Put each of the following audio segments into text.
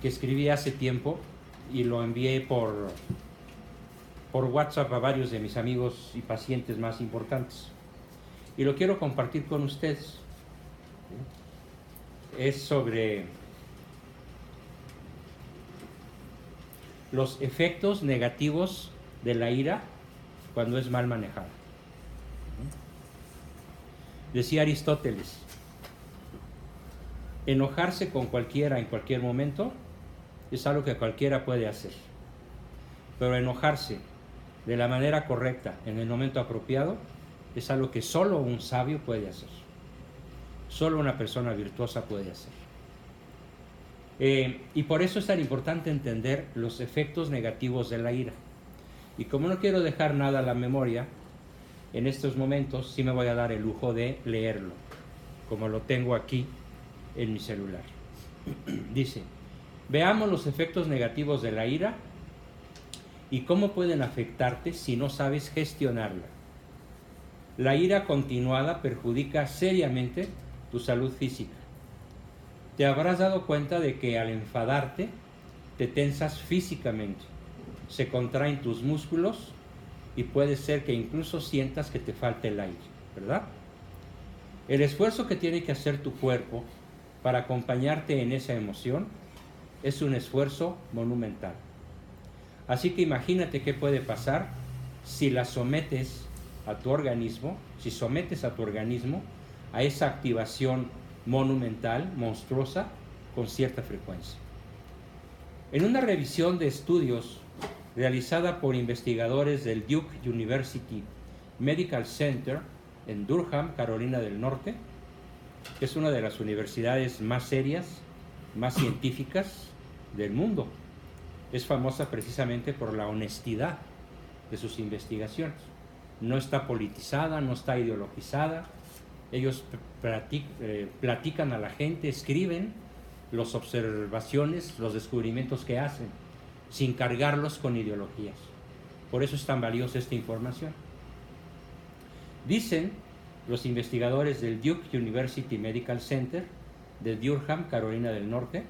que escribí hace tiempo y lo envié por WhatsApp a varios de mis amigos y pacientes más importantes. Y lo quiero compartir con ustedes. Es sobre los efectos negativos de la ira cuando es mal manejada. Decía Aristóteles, enojarse con cualquiera en cualquier momento es algo que cualquiera puede hacer, pero enojarse de la manera correcta en el momento apropiado es algo que solo un sabio puede hacer, solo una persona virtuosa puede hacer. Y por eso es tan importante entender los efectos negativos de la ira. Y como no quiero dejar nada a la memoria, en estos momentos sí me voy a dar el lujo de leerlo, como lo tengo aquí en mi celular. Dice, veamos los efectos negativos de la ira y cómo pueden afectarte si no sabes gestionarla. La ira continuada perjudica seriamente tu salud física. Te habrás dado cuenta de que al enfadarte te tensas físicamente, se contraen tus músculos y puede ser que incluso sientas que te falte el aire, ¿verdad? El esfuerzo que tiene que hacer tu cuerpo para acompañarte en esa emoción es un esfuerzo monumental. Así que imagínate qué puede pasar si la sometes a tu organismo, si sometes a tu organismo a esa activación monumental, monstruosa, con cierta frecuencia. En una revisión de estudios realizada por investigadores del Duke University Medical Center en Durham, Carolina del Norte, que es una de las universidades más serias, más científicas del mundo. Es famosa precisamente por la honestidad de sus investigaciones. No está politizada, no está ideologizada. Ellos platican a la gente, escriben las observaciones, los descubrimientos que hacen, sin cargarlos con ideologías. Por eso es tan valiosa esta información. Dicen los investigadores del Duke University Medical Center de Durham, Carolina del Norte,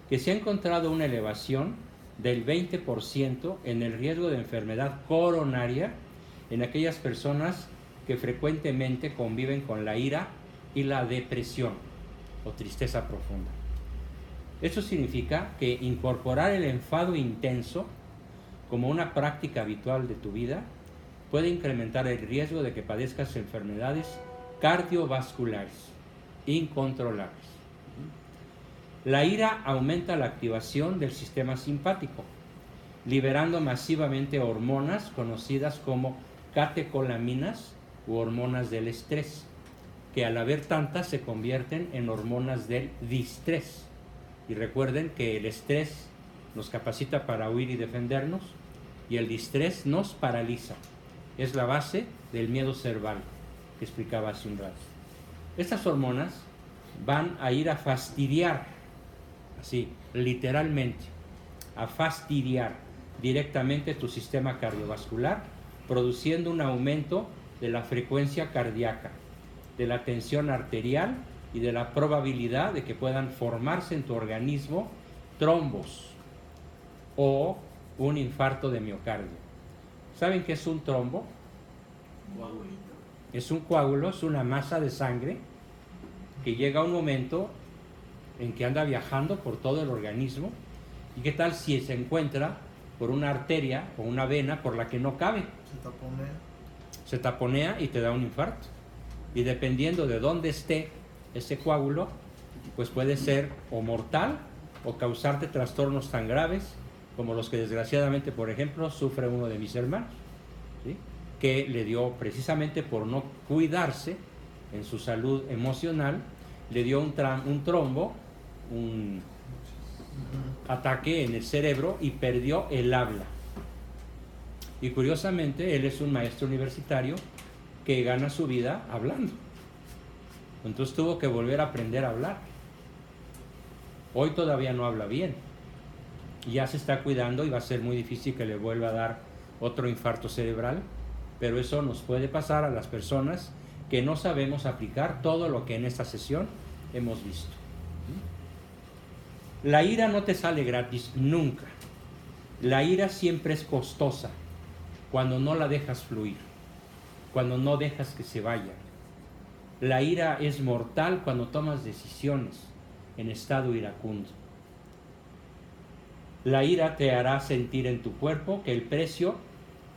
que se ha encontrado una elevación del 20% en el riesgo de enfermedad coronaria en aquellas personas que frecuentemente conviven con la ira y la depresión o tristeza profunda. Esto significa que incorporar el enfado intenso como una práctica habitual de tu vida puede incrementar el riesgo de que padezcas enfermedades cardiovasculares incontrolables. La ira aumenta la activación del sistema simpático, liberando masivamente hormonas conocidas como catecolaminas u hormonas del estrés, que al haber tantas se convierten en hormonas del distrés. Y recuerden que el estrés nos capacita para huir y defendernos, y el distrés nos paraliza. Es la base del miedo cerval que explicaba hace un rato. Estas hormonas van a ir a fastidiar, así, literalmente, a fastidiar directamente tu sistema cardiovascular, produciendo un aumento de la frecuencia cardíaca, de la tensión arterial y de la probabilidad de que puedan formarse en tu organismo trombos o un infarto de miocardio. ¿Saben qué es un trombo? Es un coágulo, es una masa de sangre que llega a un momento en que anda viajando por todo el organismo. ¿Y qué tal si se encuentra por una arteria o una vena por la que no cabe? Se taponea y te da un infarto. Y dependiendo de dónde esté ese coágulo, pues puede ser o mortal o causarte trastornos tan graves como los que desgraciadamente, por ejemplo, sufre uno de mis hermanos, ¿sí? Que le dio, precisamente por no cuidarse en su salud emocional, le dio un trombo, un ataque en el cerebro y perdió el habla. Y curiosamente, él es un maestro universitario que gana su vida hablando. Entonces tuvo que volver a aprender a hablar. Hoy todavía no habla bien. Ya se está cuidando y va a ser muy difícil que le vuelva a dar otro infarto cerebral, pero eso nos puede pasar a las personas que no sabemos aplicar todo lo que en esta sesión hemos visto. La ira no te sale gratis nunca. La ira siempre es costosa cuando no la dejas fluir, cuando no dejas que se vaya. La ira es mortal cuando tomas decisiones en estado iracundo. La ira te hará sentir en tu cuerpo que el precio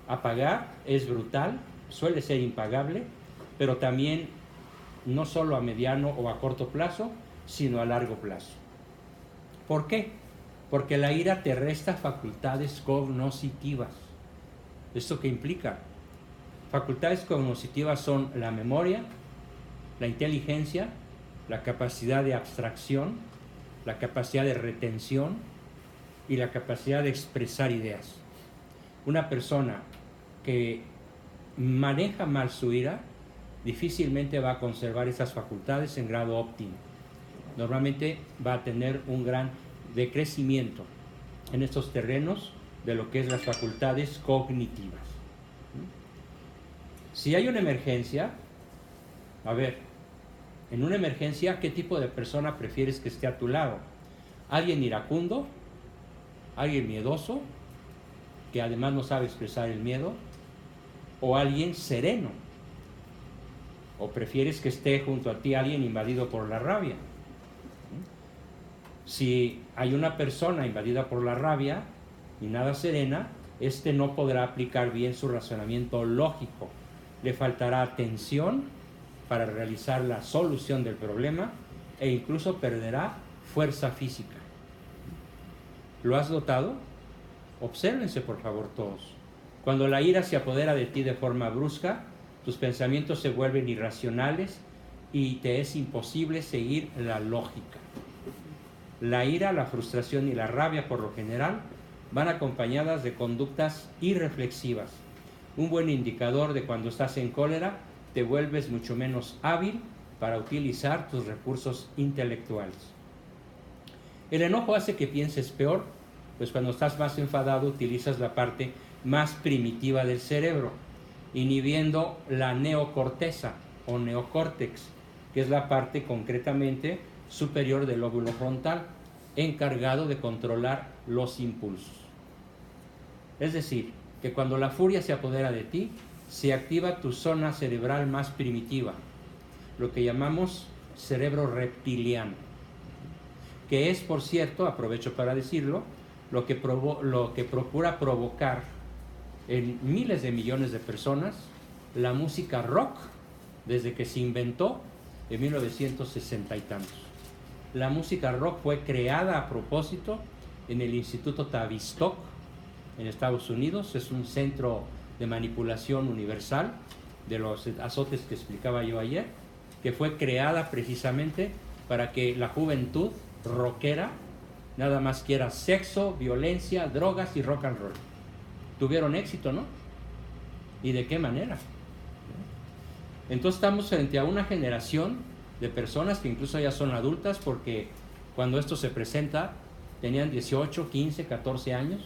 a pagar es brutal, suele ser impagable, pero también no solo a mediano o a corto plazo, sino a largo plazo. ¿Por qué? Porque la ira te resta facultades cognoscitivas. ¿Esto qué implica? Facultades cognoscitivas son la memoria, la inteligencia, la capacidad de abstracción, la capacidad de retención y la capacidad de expresar ideas. Una persona que maneja mal su ira difícilmente va a conservar esas facultades en grado óptimo. Normalmente va a tener un gran decrecimiento en estos terrenos de lo que es las facultades cognitivas. Si hay una emergencia, a ver, en una emergencia, ¿qué tipo de persona prefieres que esté a tu lado? ¿Alguien iracundo? ¿Alguien miedoso, que además no sabe expresar el miedo? ¿O alguien sereno? ¿O prefieres que esté junto a ti alguien invadido por la rabia? Si hay una persona invadida por la rabia y nada serena, este no podrá aplicar bien su razonamiento lógico. Le faltará atención para realizar la solución del problema e incluso perderá fuerza física. ¿Lo has notado? Obsérvense por favor todos. Cuando la ira se apodera de ti de forma brusca, tus pensamientos se vuelven irracionales y te es imposible seguir la lógica. La ira, la frustración y la rabia por lo general van acompañadas de conductas irreflexivas. Un buen indicador de cuando estás en cólera, te vuelves mucho menos hábil para utilizar tus recursos intelectuales. El enojo hace que pienses peor, pues cuando estás más enfadado utilizas la parte más primitiva del cerebro, inhibiendo la neocorteza o neocórtex, que es la parte concretamente superior del lóbulo frontal, encargado de controlar los impulsos. Es decir, que cuando la furia se apodera de ti, se activa tu zona cerebral más primitiva, lo que llamamos cerebro reptiliano, que es, por cierto, aprovecho para decirlo, lo que procura provocar en miles de millones de personas la música rock desde que se inventó en 1960 y tantos. La música rock fue creada a propósito en el Instituto Tavistock en Estados Unidos. Es un centro de manipulación universal de los azotes que explicaba yo ayer, que fue creada precisamente para que la juventud rockera nada más quiera sexo, violencia, drogas y rock and roll. Tuvieron éxito, ¿no? ¿Y de qué manera? Entonces estamos frente a una generación de personas que incluso ya son adultas, porque cuando esto se presenta tenían 18, 15, 14 años,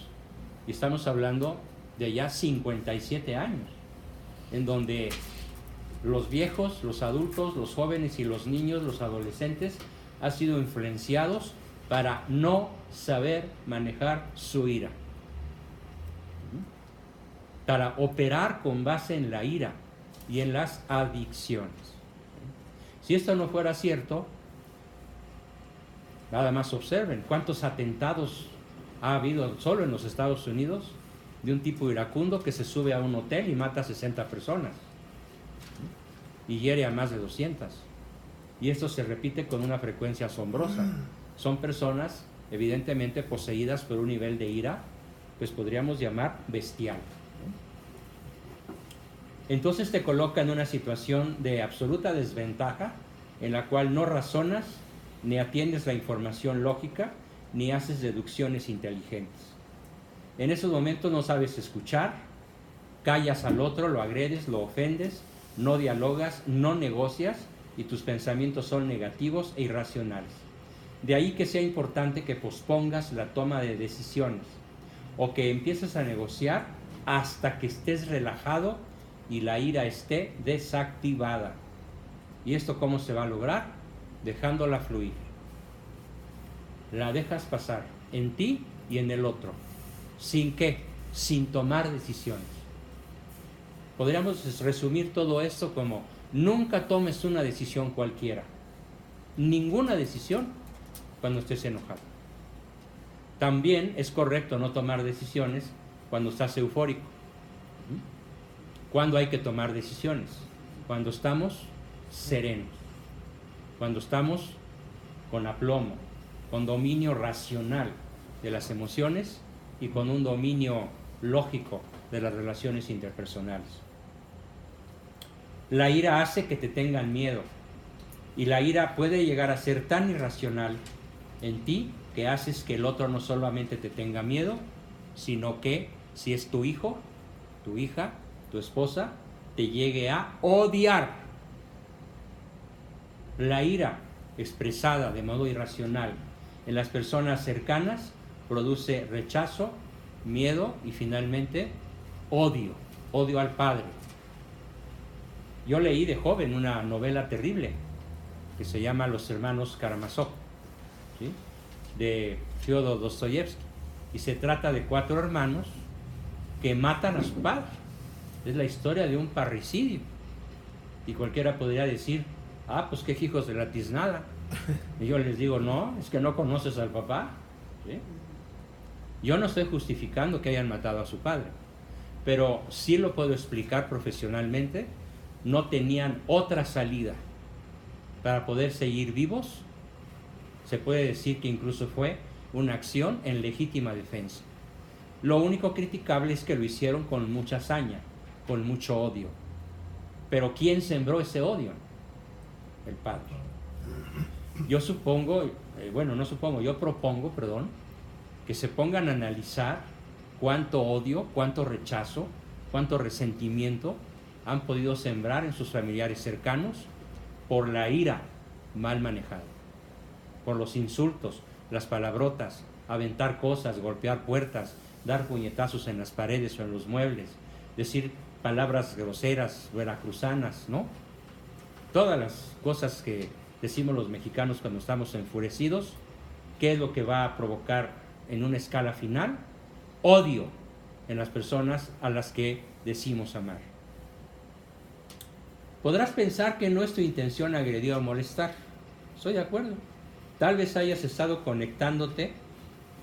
y estamos hablando de ya 57 años, en donde los viejos, los adultos, los jóvenes y los niños, los adolescentes, han sido influenciados para no saber manejar su ira, para operar con base en la ira y en las adicciones. Si esto no fuera cierto, nada más observen cuántos atentados ha habido solo en los Estados Unidos de un tipo iracundo que se sube a un hotel y mata a 60 personas y hiere a más de 200. Y esto se repite con una frecuencia asombrosa. Son personas evidentemente poseídas por un nivel de ira, pues podríamos llamar bestial. Entonces te coloca en una situación de absoluta desventaja, en la cual no razonas, ni atiendes la información lógica, ni haces deducciones inteligentes. En esos momentos no sabes escuchar, callas al otro, lo agredes, lo ofendes, no dialogas, no negocias, y tus pensamientos son negativos e irracionales. De ahí que sea importante que pospongas la toma de decisiones, o que empieces a negociar hasta que estés relajado y la ira esté desactivada. ¿Y esto cómo se va a lograr? Dejándola fluir. la dejas pasar en ti y en el otro. ¿Sin qué? Sin tomar decisiones. Podríamos resumir todo esto como: nunca tomes una decisión cualquiera. Ninguna decisión cuando estés enojado. También es correcto no tomar decisiones cuando estás eufórico. ¿Cuándo hay que tomar decisiones? Cuando estamos serenos, cuando estamos con aplomo, con dominio racional de las emociones y con un dominio lógico de las relaciones interpersonales. La ira hace que te tengan miedo, y la ira puede llegar a ser tan irracional en ti que haces que el otro no solamente te tenga miedo, sino que, si es tu hijo, tu hija, tu esposa, te llegue a odiar. La ira expresada de modo irracional en las personas cercanas produce rechazo, miedo y finalmente odio, odio al padre. Yo leí de joven una novela terrible que se llama Los hermanos Karamazov, ¿sí?, de Fyodor Dostoyevsky, y se trata de 4 hermanos que matan a su padre. Es la historia de un parricidio, y cualquiera podría decir: ah, pues qué hijos de la tiznada. Y yo les digo: no, es que no conoces al papá, ¿sí? Yo no estoy justificando que hayan matado a su padre, pero sí lo puedo explicar profesionalmente. No tenían otra salida para poder seguir vivos. Se puede decir que incluso fue una acción en legítima defensa. Lo único criticable es que lo hicieron con mucha hazaña, con mucho odio. Pero ¿quién sembró ese odio? El padre. Yo propongo, que se pongan a analizar cuánto odio, cuánto rechazo, cuánto resentimiento han podido sembrar en sus familiares cercanos por la ira mal manejada, por los insultos, las palabrotas, aventar cosas, golpear puertas, dar puñetazos en las paredes o en los muebles, decir palabras groseras, veracruzanas, ¿no? Todas las cosas que decimos los mexicanos cuando estamos enfurecidos. ¿Qué es lo que va a provocar en una escala final? Odio en las personas a las que decimos amar. Podrás pensar que no es tu intención agredir o molestar. Estoy de acuerdo. Tal vez hayas estado conectándote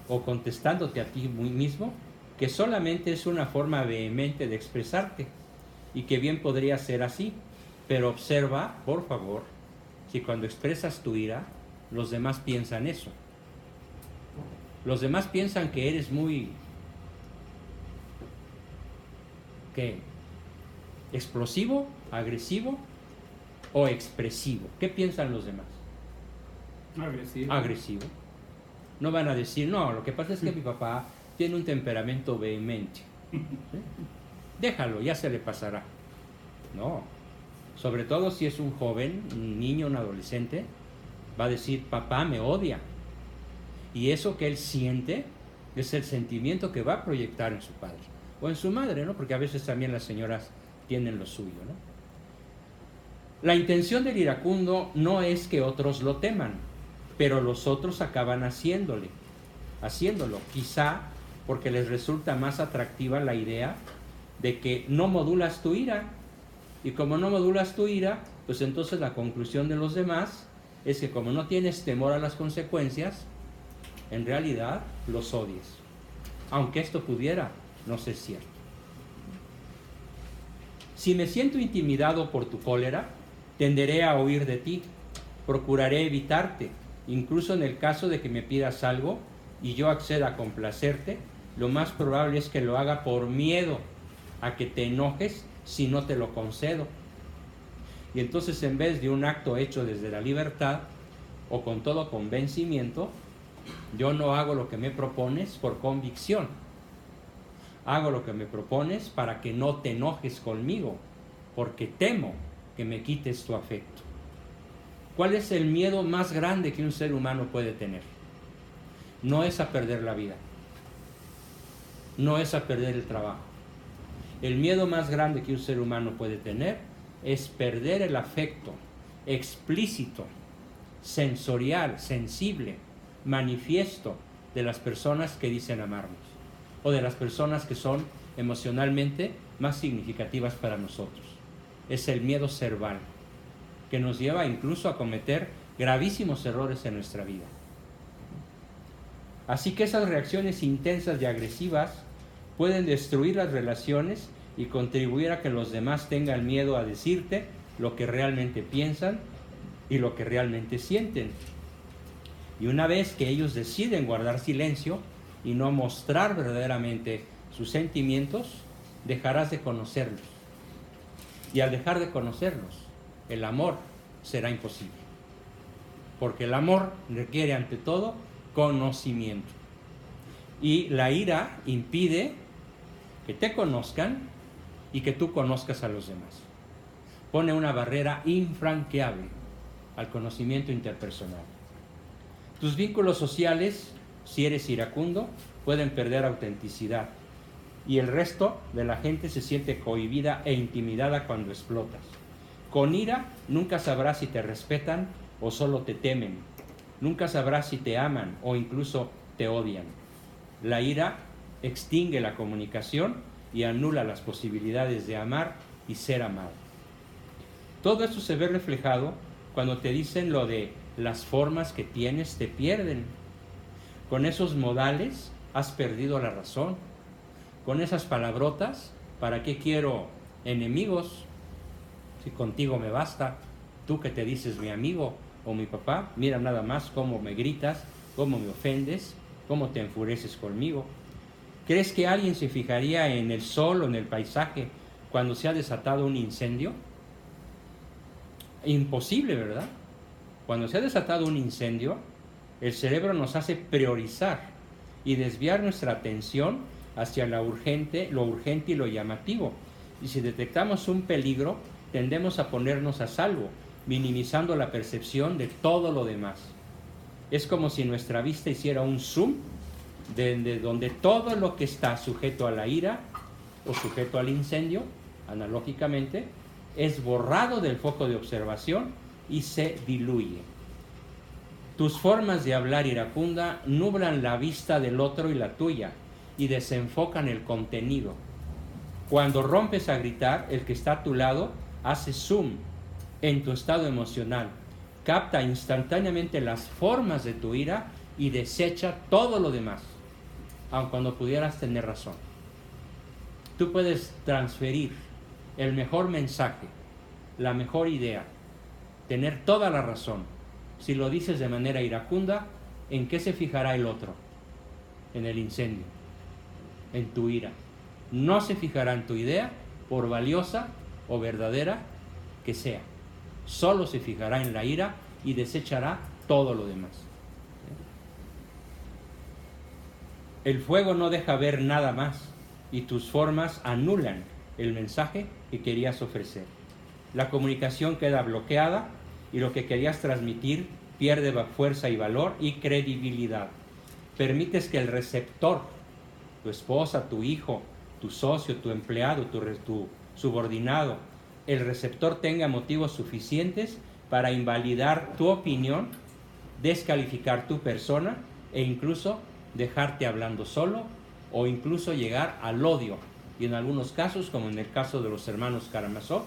o contestándote a ti mismo que solamente es una forma vehemente de expresarte, y que bien podría ser así, pero observa, por favor, si cuando expresas tu ira, los demás piensan eso. Los demás piensan que eres muy explosivo, agresivo o expresivo. ¿Qué piensan los demás? Agresivo. No van a decir: no, lo que pasa es que mi papá tiene un temperamento vehemente. ¿Sí? Déjalo, ya se le pasará. No. Sobre todo si es un joven, un niño, un adolescente, va a decir: papá me odia. Y eso que él siente es el sentimiento que va a proyectar en su padre o en su madre, ¿no? Porque a veces también las señoras tienen lo suyo, ¿no? La intención del iracundo no es que otros lo teman, pero los otros acaban haciéndolo, quizá porque les resulta más atractiva la idea de que no modulas tu ira, y como no modulas tu ira, pues entonces la conclusión de los demás es que como no tienes temor a las consecuencias, en realidad los odias, aunque esto pudiera no ser cierto. Si me siento intimidado por tu cólera, tenderé a huir de ti, procuraré evitarte, incluso en el caso de que me pidas algo y yo acceda a complacerte. Lo más probable es que lo haga por miedo a que te enojes si no te lo concedo. Y entonces, en vez de un acto hecho desde la libertad o con todo convencimiento, yo no hago lo que me propones por convicción. Hago lo que me propones para que no te enojes conmigo, porque temo que me quites tu afecto. ¿Cuál es el miedo más grande que un ser humano puede tener? No es a perder la vida, no es a perder el trabajo. El miedo más grande que un ser humano puede tener es perder el afecto explícito, sensorial, sensible, manifiesto de las personas que dicen amarnos o de las personas que son emocionalmente más significativas para nosotros. Es el miedo cerval que nos lleva incluso a cometer gravísimos errores en nuestra vida. Así que esas reacciones intensas y agresivas pueden destruir las relaciones y contribuir a que los demás tengan miedo a decirte lo que realmente piensan y lo que realmente sienten. Y una vez que ellos deciden guardar silencio y no mostrar verdaderamente sus sentimientos, dejarás de conocerlos. Y al dejar de conocerlos, el amor será imposible. Porque el amor requiere ante todo conocimiento. Y la ira impide que te conozcan y que tú conozcas a los demás. Pone una barrera infranqueable al conocimiento interpersonal. Tus vínculos sociales, si eres iracundo, pueden perder autenticidad. Y el resto de la gente se siente cohibida e intimidada cuando explotas. Con ira nunca sabrás si te respetan o solo te temen. Nunca sabrás si te aman o incluso te odian. La ira extingue la comunicación y anula las posibilidades de amar y ser amado. Todo esto se ve reflejado cuando te dicen lo de las formas que tienes te pierden. Con esos modales has perdido la razón. Con esas palabrotas, ¿para qué quiero enemigos? Si contigo me basta, tú que te dices mi amigo o mi papá, mira nada más cómo me gritas, cómo me ofendes, cómo te enfureces conmigo. ¿Crees que alguien se fijaría en el sol o en el paisaje cuando se ha desatado un incendio? Imposible, ¿verdad? Cuando se ha desatado un incendio, el cerebro nos hace priorizar y desviar nuestra atención hacia lo urgente y lo llamativo. Y si detectamos un peligro, tendemos a ponernos a salvo, minimizando la percepción de todo lo demás. Es como si nuestra vista hiciera un zoom donde todo lo que está sujeto a la ira o sujeto al incendio, analógicamente, es borrado del foco de observación y se diluye. Tus formas de hablar iracunda nublan la vista del otro y la tuya y desenfocan el contenido. Cuando rompes a gritar, el que está a tu lado hace zoom en tu estado emocional, capta instantáneamente las formas de tu ira y desecha todo lo demás, aun cuando pudieras tener razón. Tú puedes transferir el mejor mensaje, la mejor idea, tener toda la razón. Si lo dices de manera iracunda, ¿en qué se fijará el otro? En el incendio, en tu ira. No se fijará en tu idea, por valiosa o verdadera que sea. Solo se fijará en la ira y desechará todo lo demás. El fuego no deja ver nada más y tus formas anulan el mensaje que querías ofrecer. La comunicación queda bloqueada y lo que querías transmitir pierde fuerza y valor y credibilidad. Permites que el receptor, tu esposa, tu hijo, tu socio, tu empleado, tu subordinado, el receptor tenga motivos suficientes para invalidar tu opinión, descalificar tu persona e incluso dejarte hablando solo o incluso llegar al odio y en algunos casos, como en el caso de los hermanos Karamazov,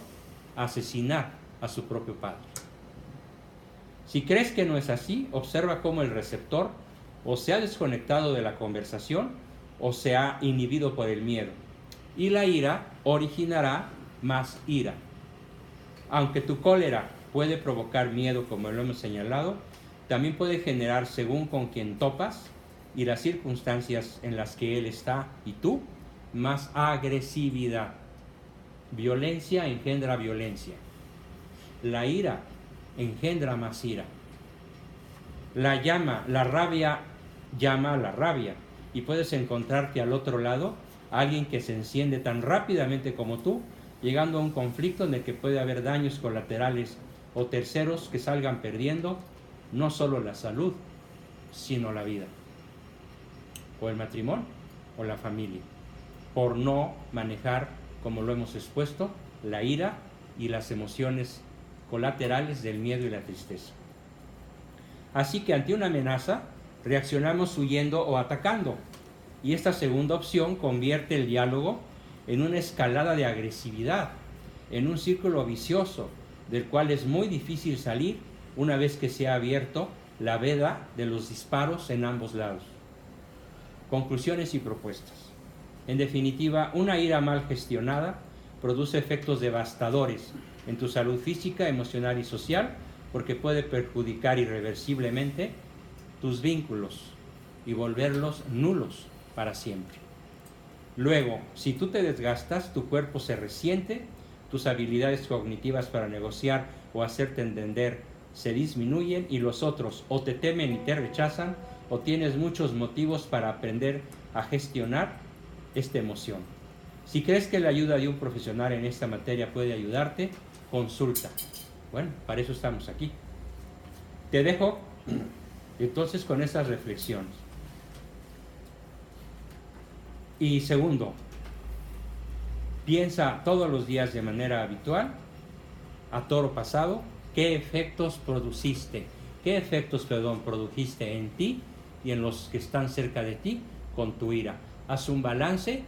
asesinar a su propio padre. Si crees que no es así, observa cómo el receptor o se ha desconectado de la conversación o se ha inhibido por el miedo. Y la ira originará más ira. Aunque tu cólera puede provocar miedo, como lo hemos señalado, también puede generar, según con quien topas y las circunstancias en las que él está y tú, más agresividad. Violencia engendra violencia. La ira engendra más ira. La rabia llama a la rabia y puedes encontrarte al otro lado a alguien que se enciende tan rápidamente como tú, llegando a un conflicto en el que puede haber daños colaterales o terceros que salgan perdiendo no solo la salud, sino la vida, o el matrimonio, o la familia, por no manejar, como lo hemos expuesto, la ira y las emociones colaterales del miedo y la tristeza. Así que ante una amenaza, reaccionamos huyendo o atacando. Y esta segunda opción convierte el diálogo en una escalada de agresividad, en un círculo vicioso, del cual es muy difícil salir una vez que se ha abierto la veda de los disparos en ambos lados. Conclusiones y propuestas. En definitiva, una ira mal gestionada produce efectos devastadores en tu salud física, emocional y social, porque puede perjudicar irreversiblemente tus vínculos y volverlos nulos para siempre. Luego, si tú te desgastas, tu cuerpo se resiente, tus habilidades cognitivas para negociar o hacerte entender se disminuyen y los otros o te temen y te rechazan o tienes muchos motivos para aprender a gestionar esta emoción. Si crees que la ayuda de un profesional en esta materia puede ayudarte, consulta. Bueno, para eso estamos aquí. Te dejo entonces con estas reflexiones. Y segundo, piensa todos los días de manera habitual, a toro pasado, qué efectos produjiste en ti y en los que están cerca de ti con tu ira. Haz un balance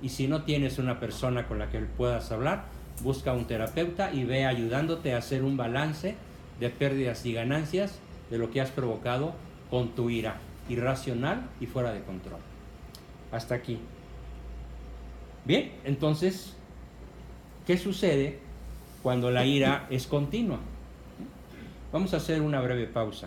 y si no tienes una persona con la que puedas hablar, busca un terapeuta y ve ayudándote a hacer un balance de pérdidas y ganancias de lo que has provocado con tu ira irracional y fuera de control. Hasta aquí. Bien, entonces, ¿qué sucede cuando la ira es continua? Vamos a hacer una breve pausa.